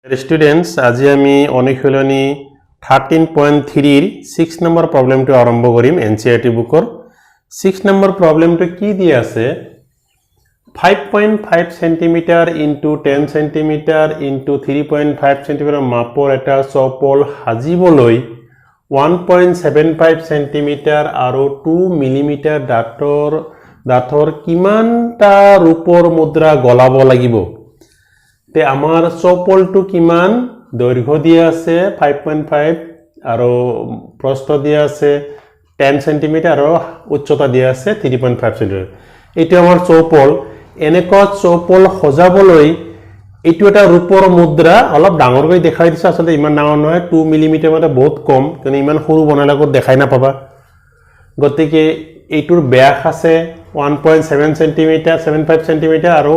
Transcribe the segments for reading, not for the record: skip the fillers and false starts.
Students, আজি আমি অনুশীলনী 13.3 এৰ 6 নম্বৰ প্ৰবলেমটো আৰম্ভ কৰিম এনসিইআৰটি বুকৰ 6 নম্বর প্রবলেমটো কি দিয়া আছে 5.5 cm into 10 cm into 3.5 cm মাপৰ এটা চপল হাজিবলৈ 1.75 cm আৰু 2 mm দাঁতৰ কিমানটা ৰূপৰ মুদ্ৰা গলাব লাগিব তে আমাৰ চপলটো কিমান দৈৰ্ঘ্য দিয়া আছে 5.5 আৰু প্ৰস্থ দিয়া আছে 10 cm আৰু উচ্চতা দিয়া আছে 3.5 cm এটো আমাৰ চপল এনেকুৱা চপল সজাবলৈ এটো এটা ৰূপৰ মুদ্ৰা অলপ ডাঙৰকৈ দেখাই দিছে আসলে ইমান ডাঙৰ নহয় 2 mm মানে বহুত কম কিন্তু ইমান সৰু বনালাকত দেখাই না পাবা গতিকে এটোৰ ব্যাস আছে 1.7 cm 75 cm আৰু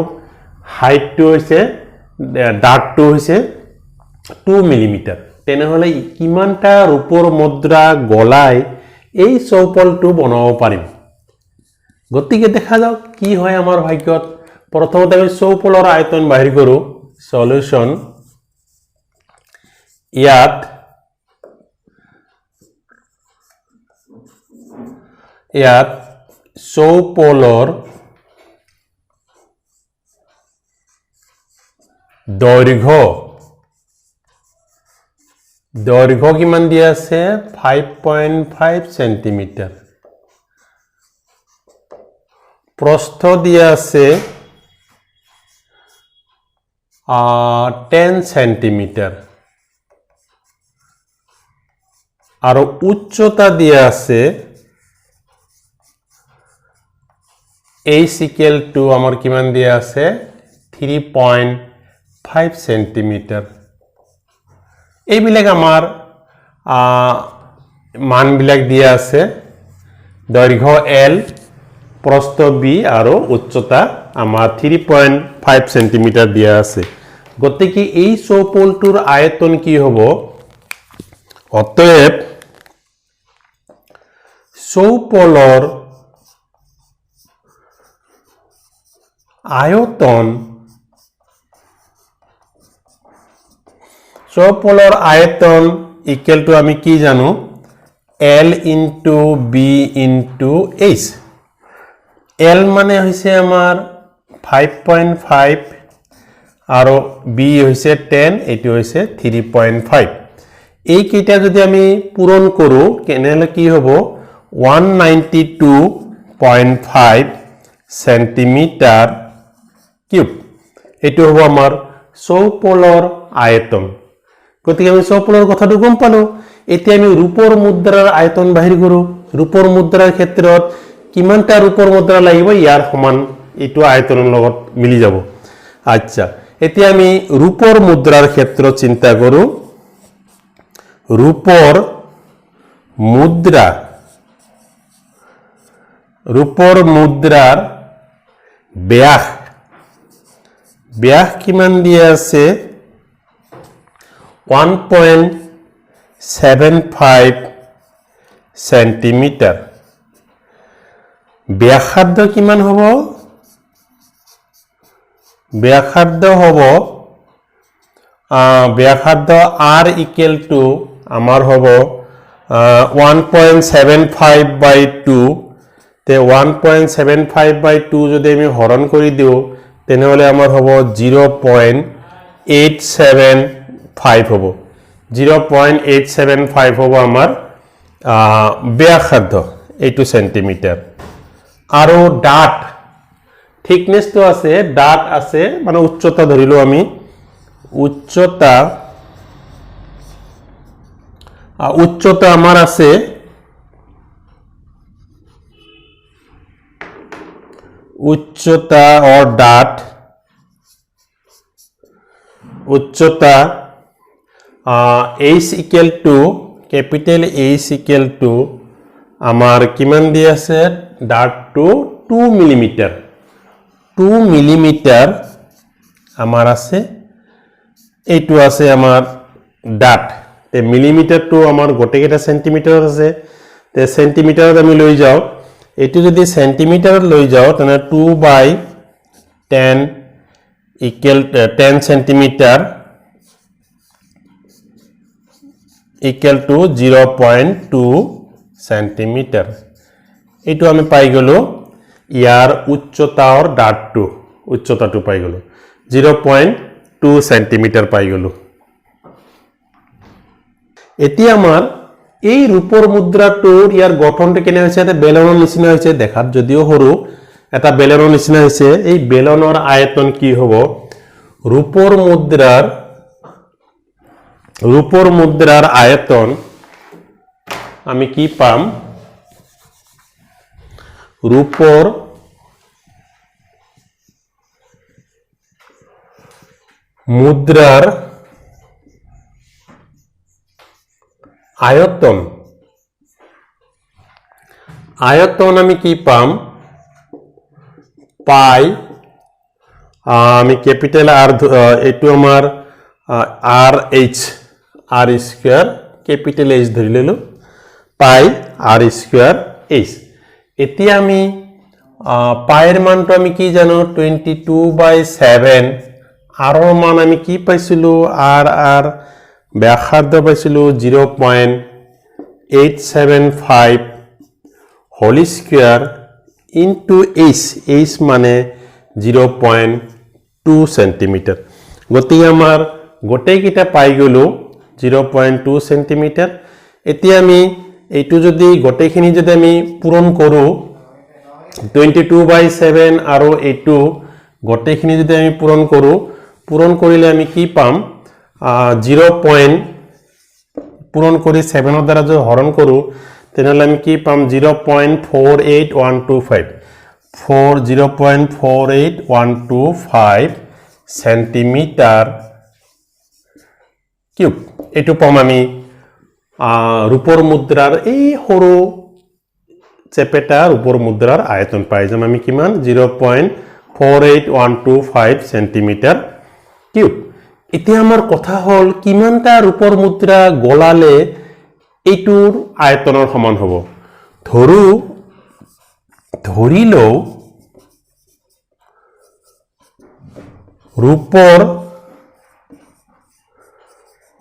হাইটটো হৈছে ডাৰ্টটো হৈছে 2 mm তেনেহলে কিমানটা ৰূপৰ মুদ্ৰা গলাই এই চৌপলটো বনাব পাৰিম গতিকে দেখা যাওক কি হয় আমাৰ ভাগ্যত প্ৰথমতে আমি চৌপলৰ আয়তন বাহিৰ কৰো সলিউশন ইয়াত চৌপলৰ দৈৰ্ঘ্য কিমান দিয়া আছে 5.5 cm প্ৰস্থ দিয়া আছে 10 cm আৰু উচ্চতা দিয়া আছে h equal to আমাৰ কিমান দিয়া আছে 3.5 cm এই বিলাক আমাৰ মান বিলাক দিয়া আছে দৈৰ্ঘ্য l প্ৰস্থ b আৰু উচ্চতা আমাৰ 3.5 cm দিয়া আছে গতিকে এই চৌপলটোৰ আয়তন কি হ'ব অতএব চৌপলৰ আয়তন চৌপলৰ আয়তন ইকুয়াল টু আমি কি জানো l into b into h l মানে হৈছে আমাৰ 5.5 আৰু b হৈছে 10 এটো হৈছে 3.5 এই কেইটা যদি আমি পূৰণ কৰো কেনেলে কি হ'ব 192.5 সেন্টিমিটাৰ কিউব এটো হ'ব আমাৰ চৌপলৰ আয়তন গতিকে আমি চৌপলৰ কথাটো গম পালো এতিয়া আমি ৰূপৰ মুদ্ৰাৰ আয়তন বাহিৰ কৰো ৰূপৰ মুদ্ৰাৰ ক্ষেত্ৰত কিমানটা ৰূপৰ মুদ্ৰা লাগিব ইয়াৰ সমান এটো আয়তনৰ লগত মিলি যাব আচ্ছা এতিয়া আমি ৰূপৰ মুদ্ৰাৰ ক্ষেত্ৰত চিন্তা কৰো ৰূপৰ মুদ্ৰাৰ ব্যাস কিমান দিয়া আছে 1.75 সেন্টিমিটাৰ ব্যাসাৰ্ধ কিমান হ'ব ব্যাসাৰ্ধ r equal to আমাৰ হ'ব 1.75 by 2 তে 1.75 by 2 যদি আমি হৰণ কৰি দিও তেনেহলে আমাৰ হ'ব 0.875 হ'ব 0.875 হ'ব আমাৰ ব্যাসাৰ্ধ 8 সেন্টিমিটাৰ আৰু ডাট থিকনেসটো আছে ডাট আছে মানে উচ্চতা ধৰিলো আমি উচ্চতা আমাৰ আছে উচ্চতা or ডাট উচ্চতা h equal to capital H equal to আমাৰ কিমান দি আছে ডাট টু 2 mm আমাৰ আছে এইটো আছে আমাৰ ডাট তে মিলিমিটাৰ টু আমাৰ গোটেইটা সেন্টিমিটাৰ আছে তে সেন্টিমিটাৰত আমি লৈ যাও এটো যদি সেন্টিমিটাৰত লৈ যাও তেনে 2 by 10 equal 10 centimeter equal to 0.2 centimetre এইটো আমি পাই গলো ইয়াৰ উচ্চতাৰ উচ্চতাটো পাই গলো 0.2 সেন্টিমিটাৰ পাই গলো এতিয়া আমাৰ এই ৰূপৰ মুদ্ৰাটোৰ ইয়াৰ গঠনটো কেনে হৈছে এটা বেলনৰ নিচিনা হৈছে দেখাত যদিও সৰু এটা বেলনৰ নিচিনা হৈছে এই বেলনৰ আয়তন কি হ'ব ৰূপৰ মুদ্ৰাৰ আয়তন আমি কি পাম রূপর মুদ্রার আয়তন আমি কি পাম পাই আমি ক্যাপিটাল আর এটু আমার আর স্কয়ার ক্যাপিটাল এইচ ধরি ললো পাই আর স্কয়ার এইচ এতিয়া আমি পাইৰ মানটো আমি কি জানো 22/7 আৰৰ মান আমি কি পাইছিলো আৰ ব্যাসাৰ্ধ পাইছিলো 0.875 হোল স্কয়াৰ ইনটু এইচ মানে 0.2 সেন্টিমিটাৰ গতি আমাৰ গোটেইকিটা পাই গলো 0.2 সেন্টিমিটাৰ এতিয়া আমি এইটো যদি গোটেইখিনি যদি আমি পূৰণ কৰো 22/7 আৰু এইটো গোটেইখিনি যদি আমি পূৰণ কৰিলে আমি কি পাম 0. পূৰণ কৰি 7 ৰ দ্বাৰা যদি হৰণ কৰো তেনেহলে আমি কি পাম 0.48125 সেন্টিমিটার কিউব এইটো পাম আমি রূপর মুদ্রার এই সরু চেপেটা রূপর মুদ্রার আয়তন পাই যাম আমি কিমান 0.48125 সেন্টিমিটার কিউব এতিয়া আমার কথা হল কিমানটা রূপর মুদ্রা গলালে এইটোর আয়তনৰ সমান হ'ব ধৰিলো ৰূপৰ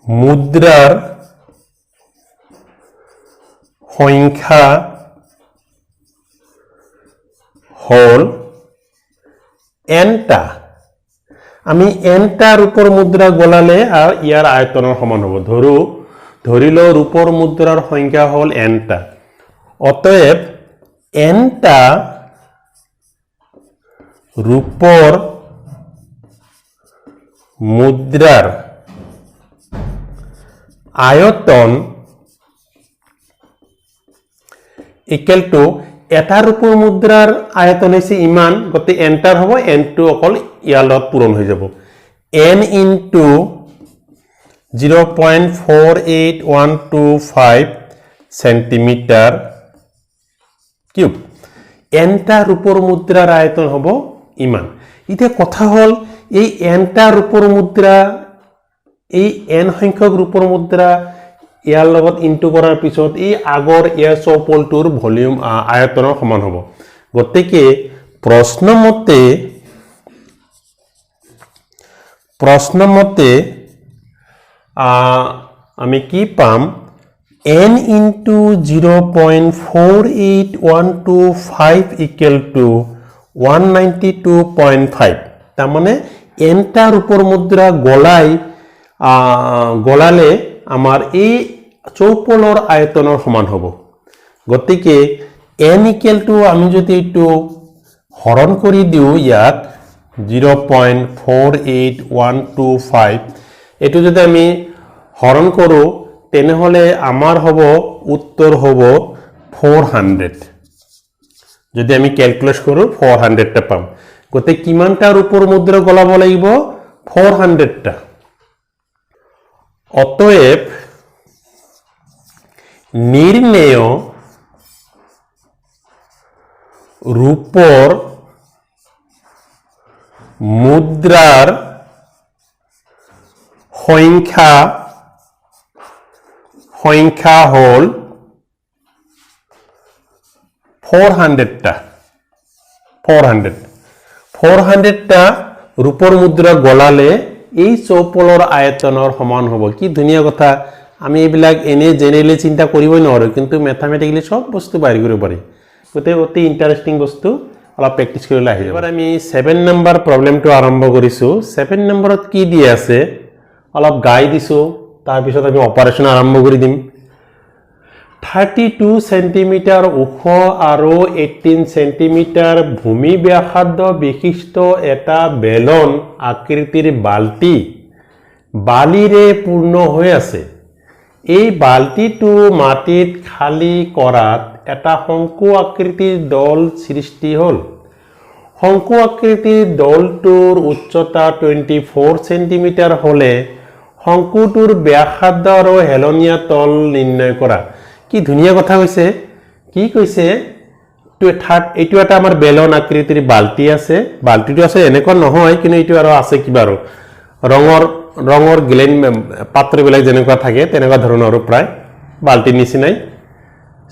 মুদ্ৰাৰ সংখ্যা হল nটা আমি nটা ৰূপৰ মুদ্ৰা গলালে আৰ ইয়াৰ আয়তনৰ সমান হ'ব ধৰিলো ৰূপৰ মুদ্ৰাৰ সংখ্যা হল nটা অতএব nটা ৰূপৰ মুদ্ৰাৰ আয়তন ইকুৱেল টু এটা ৰূপৰ মুদ্ৰাৰ আয়তন হৈছে ইমান গতি এন্টাৰ হ'ব n2 অকল ইয়াৰ লগত পূৰণ হৈ যাব n ইনটু 0.48125 সেন্টিমিটাৰ কিউব nটা ৰূপৰ মুদ্ৰাৰ আয়তন হ'ব ইমান এতিয়া কথা হল এই nটা ৰূপৰ মুদ্ৰা এই n সংখ্যক ৰূপৰ মুদ্ৰা ইয়াৰ লগত ইনটু কৰাৰ পিছত এই আগৰ ইয়াৰ চৌপলটোৰ ভলিউম আয়তনৰ সমান হ'ব গতিকে প্ৰশ্নমতে আমি কি পাম n ইনটু 0.48125 ইকুৱেল টু 192.5 তাৰ মানে nটা ৰূপৰ মুদ্ৰা গলালে আমাৰ এই চৌপলৰ আয়তনৰ সমান হ'ব গতিকে n ইকুৱেল টু আমি যদি এইটো হৰণ কৰি দিও ইয়াত 0.48125 এটো যদি আমি হৰণ কৰো তেনেহলে আমাৰ হ'ব উত্তৰ হ'ব 400 যদি আমি ক্যালকুলেট কৰো 400 টা পাম গতে কিমানটা ৰূপৰ মুদ্ৰা গলাব লাগিব 400 টা অতএব নির্ণেয় রূপর মুদ্রার সংখ্যা হল 400 টা 400 টা রূপর মুদ্রা গলালে এই চৌপলৰ আয়তনৰ সমান হ'ব কি ধুনীয়া কথা আমি এইবিলাক এনে জেনেৰেলি চিন্তা কৰিবই নোৱাৰোঁ, কিন্তু মেথামেটিকেলি সব বস্তু বাহিৰ কৰিব পাৰি। গতিকে অতি ইণ্টাৰেষ্টিং বস্তু, অলপ প্ৰেক্টিছ কৰিলে আহি যাব। এবাৰ আমি 7 নম্বৰ প্ৰব্লেমটো আৰম্ভ কৰিছোঁ। 7 নম্বৰত কি দি আছে অলপ গাই দিছোঁ, তাৰপিছত আমি অপাৰেশ্যন আৰম্ভ কৰি দিম। 32 সেন্টিমিটাৰ ওখ আৰু 18 সেন্টিমিটাৰ ভূমি ব্যাসাৰ্ধ বিশিষ্ট এটা বেলন আকৃতিৰ বাল্টি বালিৰে পূৰ্ণ হৈ আছে। এই বাল্টিটো মাটিত খালী কৰাত এটা শংকু আকৃতিৰ দল সৃষ্টি হ'ল। শংকু আকৃতিৰ দলটোৰ উচ্চতা 24 সেন্টিমিটাৰ হ'লে শংকুটোৰ ব্যাসাৰ্ধ আৰু হেলনীয়া তল নিৰ্ণয় কৰা। কি ধুনীয়া কথা কৈছে। কি কৈছে, এইটো এটা আমাৰ বেলন আকৃতিৰ বাল্টি আছে। বাল্টিটো আছে এনেকুৱা নহয়, কিন্তু এইটো আৰু আছে কিবা আৰু ৰঙৰ গ্লেন পাত্ৰবিলাক যেনেকুৱা থাকে তেনেকুৱা ধৰণৰ আৰু প্ৰায় বাল্টিৰ নিচিনাই।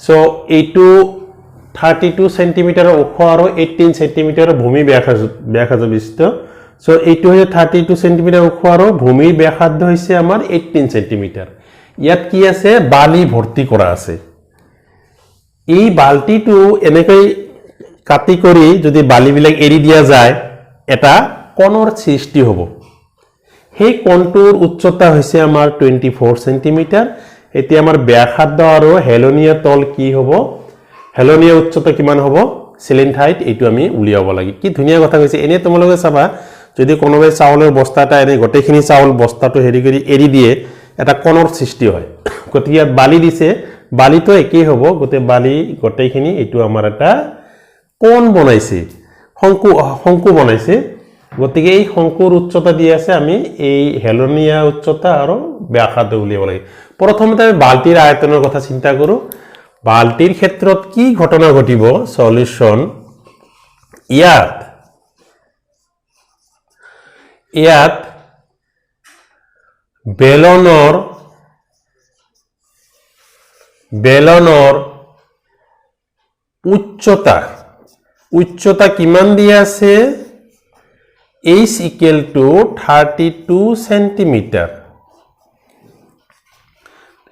চ' এইটো 32 সেন্টিমিটাৰ ওখ আৰু 18 সেন্টিমিটাৰ ভূমি ব্যাসাৰ্ধ বিশিষ্ট। চ' এইটো হৈছে 32 সেন্টিমিটাৰ ওখ আৰু ভূমিৰ ব্যাসাৰ্ধ হৈছে আমাৰ 18 সেন্টিমিটাৰ। ইয়াত কি আছে, বালি ভৰ্তি কৰা আছে। এই বাল্টিটো এনেকৈ কাটি কৰি যদি বালিবিলাক এৰি দিয়া যায়, এটা কোণৰ সৃষ্টি হ'ব। সেই কোণটোৰ উচ্চতা হৈছে আমাৰ 24 সেন্টিমিটাৰ। এতিয়া আমাৰ ব্যাসাৰ্ধ আৰু হেলনীয়া তল কি হ'ব, হেলনীয়া উচ্চতা কিমান হ'ব, চিলিণ্ডাৰ হাইট, এইটো আমি উলিয়াব লাগে। কি ধুনীয়া কথা কৈছে। এনেই তোমালোকে চাবা, যদি কোনোবাই চাউলৰ বস্তা এটা এনে গোটেইখিনি চাউল বস্তাটো হেৰি কৰি এৰি দিয়ে, এটা কোণৰ সৃষ্টি হয়। গতিকে ইয়াত বালি দিছে, বালিটো একেই হ'ব, গোটেইখিনি এইটো আমাৰ এটা কোণ বনাইছে, শংকু বনাইছে। গতিকে এই শংকুৰ উচ্চতা দি আছে, আমি এই হেলনীয়া উচ্চতা আৰু ব্যাসাৰ্ধ উলিয়াব লাগে। প্ৰথমতে আমি বাল্টিৰ আয়তনৰ কথা চিন্তা কৰোঁ। বাল্টিৰ ক্ষেত্ৰত কি ঘটনা ঘটিব, সলিউশ্যন। ইয়াত বেলনৰ উচ্চতা কিমান দিয়া আছে, h equal to 32 centimetre.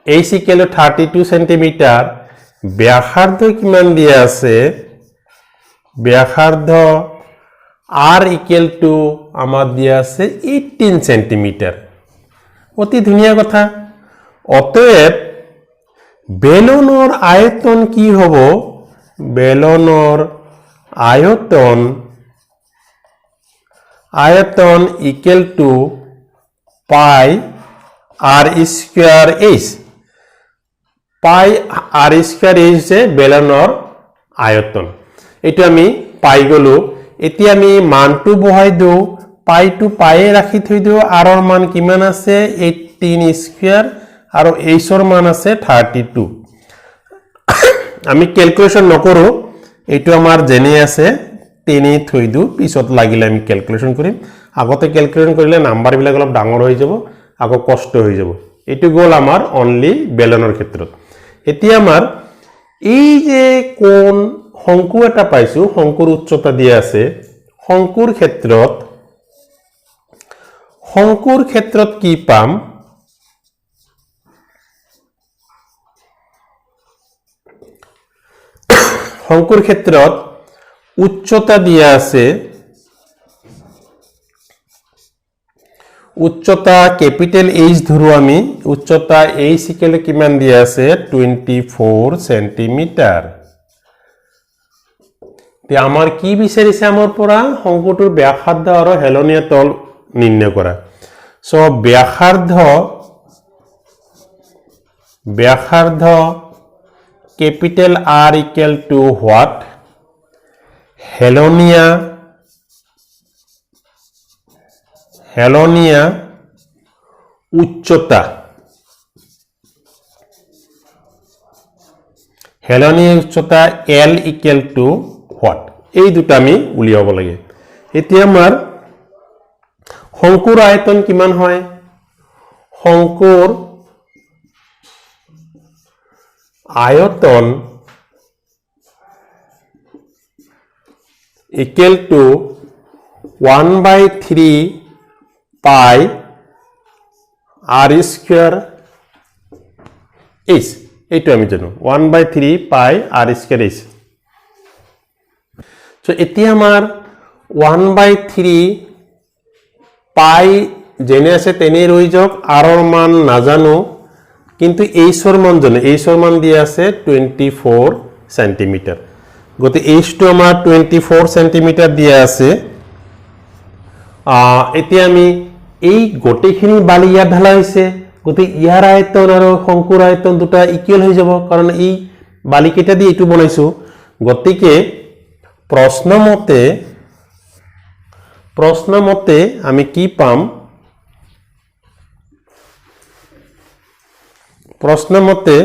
h equal to 32 centimetre. ব্যাসাৰ্ধ কিমান দিয়া আছে, ব্যাসাৰ্ধ r equal to আমাৰ দিয়া আছে 18 সেন্টিমিটাৰ। অতি ধুনীয়া কথা। অতএব বেলনৰ আয়তন কি হ'ব, বেলনৰ আয়তন equal to pi r square h। pi r square h হৈছে বেলনৰ আয়তন। এইটো আমি পাই গ'লো। এতিয়া আমি মানটো বহাই দিওঁ, পাইটো পায়ে ৰাখি থৈ দিওঁ। r ৰ মান কিমান আছে, 18 স্কোয়াৰ, আৰু h ৰ মান আছে 32। আমি ক্যালকুলেশন নকৰোঁ, এইটো আমাৰ জেনে আছে, তেনে থৈ দিওঁ, পিছত লাগিলে আমি ক্যালকুলেশন কৰিম। আগতে ক্যালকুলেশন কৰিলে নাম্বাৰবিলাক অলপ ডাঙৰ হৈ যাব, আকৌ কষ্ট হৈ যাব। এইটো গ'ল আমাৰ অনলি বেলনৰ ক্ষেত্ৰত। এতিয়া আমাৰ এই যে কোণ শংকু এটা পাইছোঁ, শংকুৰ উচ্চতা দিয়া আছে। শংকুৰ ক্ষেত্ৰত কি পাম, শংকুৰ ক্ষেত্ৰত উচ্চতা দিয়া আছে, উচ্চতা ক্যাপিটেল H ধৰো আমি। উচ্চতা H ইকুৱেল কিমান দিয়া আছে, 24 সেন্টিমিটাৰ। তে আমাৰ কি বিচাৰিছে, আমাৰ পৰা শংকুটোৰ ব্যাসাৰ্ধ আৰু হেলনীয়া তল নিৰ্ণয় কৰা। সো ব্যাসাৰ্ধ capital R equal to what, হেলনীয়া উচ্চতা, L ইকুৱেল টু হোৱাট, এই দুটা আমি উলিয়াব লাগে। এতিয়া আমাৰ শংকুৰ আয়তন কিমান হয়, শংকুৰ আয়তন ইকুৱেল টু 1/3 পাই r স্কোয়ার h এইটো আমি জানো 1/3 পাই r স্কয়ার h সো এতিয়া আমাৰ 1/3 পাই জেনে আছে তেনে ৰৈ যাওক r ৰ মান নাজানো কিন্তু h ৰ মান জানো h ৰ মান দিয়া আছে 24 সেন্টিমিটাৰ গতি h টো আমাৰ 24 সেন্টিমিটার দিয়া আছে এতিয়া আমি এই গোটেইখিনি বালি ইয়াত ঢালা হৈছে গতি ইয়াৰ আয়তন আৰু শংকুৰ আয়তন দুটা ইকুৱেল হৈ যাব কাৰণ এই বালি কেটা দি এটো বনাইছো গতিকে প্ৰশ্নমতে আমি কি পাম প্ৰশ্নমতে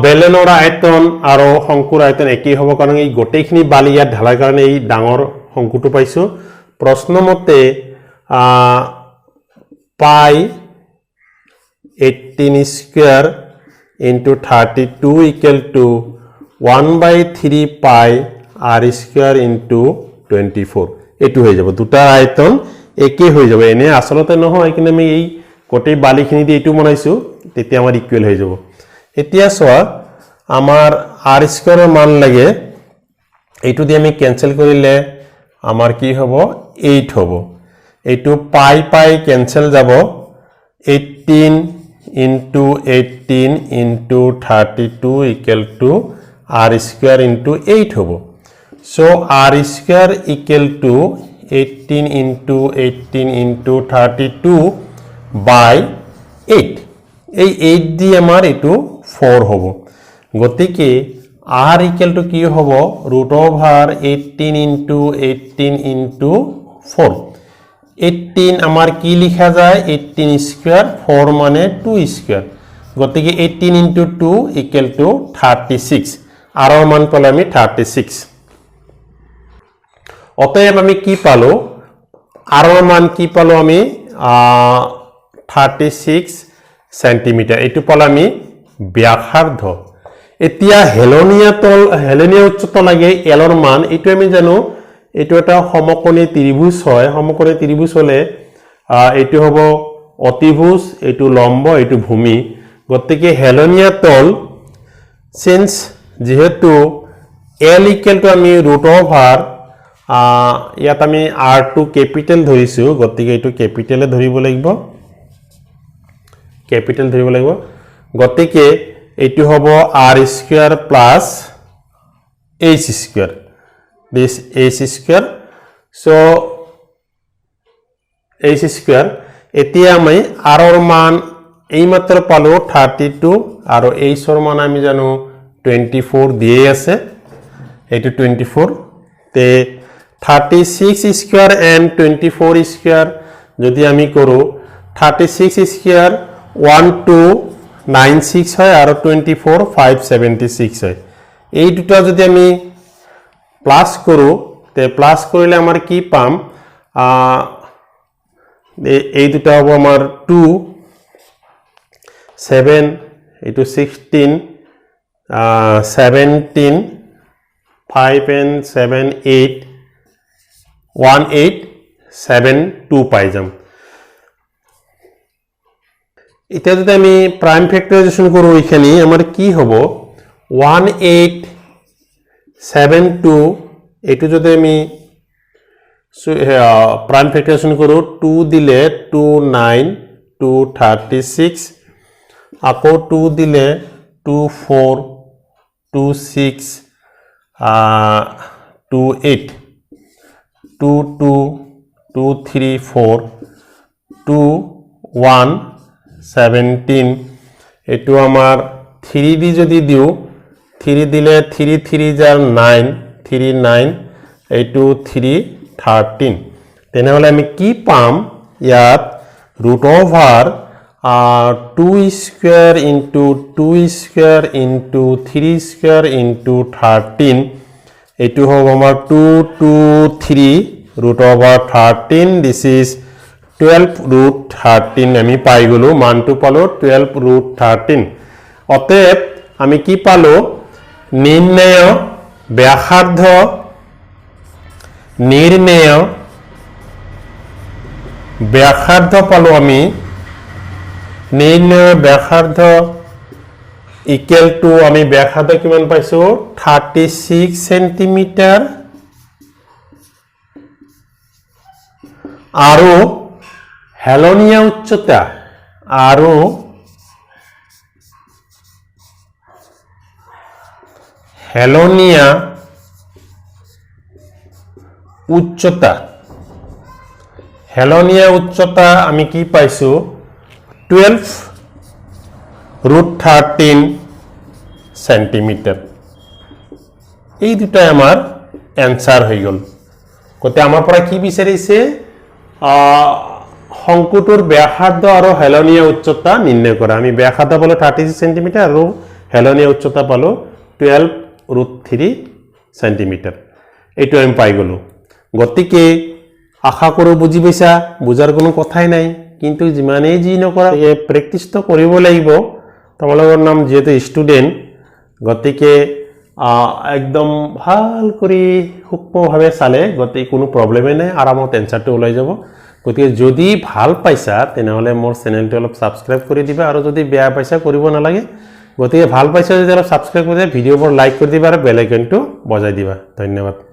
বেলেনৰ আয়তন আৰু শংকুৰ আয়তন একেই হ'ব কাৰণ এই গোটেইখিনি বালি ইয়াত ঢালাৰ কাৰণে এই ডাঙৰ শংকুটো পাইছো প্ৰশ্নমতে পাই 18 স্কয়ার into 32 equal to 1/3 পাই r স্কয়ার into 24 এটো হৈ যাব দুটা আয়তন একে হৈ যাব এনে আসলতে নহয় কিন্তু আমি এই গোটেই বালিখিনি দি এটো বনাইছো তেতিয়া আমাৰ ইকুৱেল হৈ যাব এতিয়া সোয়া আমাৰ r স্কয়াৰৰ মান লাগে এইটো দি আমি ক্যান্সেল কৰিলে আমাৰ কি হ'ব 8 হ'ব এইটো পাই পাই ক্যান্সেল যাব 18 into 18 into 32 equal to r square into 8 hobo so r square equal to 18 into 18 into 32 by 8 এই 8 দি আমাৰ এটো 4 hobo গতিকে r equal to কি hobo root over 18 into 18 into 4 18 আমার কি লিখা যায় 18 স্কয়ার 4 মানে 2 স্কয়ার গতিকে 18 into 2 equal to 36 আর মান পালে আমি 36 অতএব আমি কি পালো আর মান কি পালো আমি 36 সেন্টিমিটার এটু পালো আমি ব্যাসার্ধ এতিয়া হেলনীয়া উচ্চতা লাগে এলৰ মান এটু আমি জানো এটো এটা সমকোণী ত্ৰিভুজ হয় সমকোণী ত্ৰিভুজ হলে এটো হ'ব অতিভুজ এটো লম্ব এটো ভূমি গতিকে হেলনীয়া তল সিন্স যেহেতু l ইকুৱেল টু আমি ৰুট ওভাৰ ইয়াত আমি r2 ক্যাপিটেল ধৰিছো গতিকে এটো ক্যাপিটেলে ধৰিব লাগিব গতিকে এটো হ'ব r square plus h square this h square so h square এতিয়া আমি r ৰ মান এই মাত্ৰ পালো 32 আৰু h ৰ মান আমি জানো 24 দিয়ে আছে এটো 24 তে 36 স্কয়ার and 24 স্কয়ার যদি আমি কৰো 36 স্কয়াৰ 1296 হয় আৰু 24 576 হয় এই দুটা যদি আমি প্লাস করো তে প্লাস করিলে আমার কি পাম এই দুটা হবো আমার 2 7 এটো 16 17 5 and 7 8 1872 পাই যাম এটা যদি আমি প্রাইম ফ্যাক্টরাইজেশন করব এখানে আমার কি হবে 1872 এটো যদি আমি প্রাইম ফ্যাক্টরাইজেশন করো 2 দিলে 2 9 2 36 আকৌ 2 দিলে 2 4 2 6 2 8 2 2 2 3 4 2 1 17 এটো আমার 3 দি যদি দিও 3 দিলে 3 3 jar 9 3 9 এইটো 3 13 তেনেহলে আমি কি পাম ইয়াত root over 2 square into 2 square into 3 square into 13 এইটো হ'ব আমাৰ 2 2 3 root over 13 this is 12 root 13 আমি পাই গলো মানটো পালো 12 root 13 অতএব আমি কি পালো নির্ণয় ব্যাসার্ধ নিৰ্ণেয় ব্যাসাৰ্ধ পালো আমি নিৰ্ণয় ব্যাসাৰ্ধ ইকুৱেল টু আমি ব্যাসাৰ্ধ কিমান পাইছো 36 সেন্টিমিটাৰ আৰু হেলনীয়া উচ্চতা আৰু হেলনীয়া উচ্চতা আমি কি পাইছো 12√13 সেন্টিমিটাৰ এই দুটাই আমাৰ অ্যানসাৰ হয়ে গেল কতে আমাৰ পৰা কি বিচাৰিছে শংকুটোৰ ব্যাসাৰ্ধ আৰু হেলনীয়া উচ্চতা নিৰ্ণয় কৰা আমি ব্যাসাৰ্ধ পালো 36 সেন্টিমিটাৰ আৰু হেলনীয়া উচ্চতা পালো 12√3 সেন্টিমিটাৰ এইটো আমি পাই গলো গতিকে আশা কৰো বুজি পাইছা বুজাৰ কোনো কথাই নাই কিন্তু যিমানেই যি নকৰা প্ৰেক্টিস তো কৰিব লাগিব তোমালোকৰ নাম যেহেতু ষ্টুডেন্ট গতিকে একদম ভাল কৰি সূক্ষ্মভাৱে চালে গতিকে কোনো প্ৰবলেমে নাই আৰামত এনসাৰটো ওলাই যাব গতিকে যদি ভাল পাইছা তেনেহলে মোৰ চেনেলটো অলপ সাবস্ক্ৰাইব কৰি দিবা আৰু যদি বেয়া পাইছা কৰিব নালাগে গতিকে ভাল পাইছা যদি অলপ সাবস্ক্ৰাইব কৰি দিবা ভিডিঅ'বোৰ লাইক কৰি দিবা আৰু বেল আইকনটো বজাই দিবা ধন্যবাদ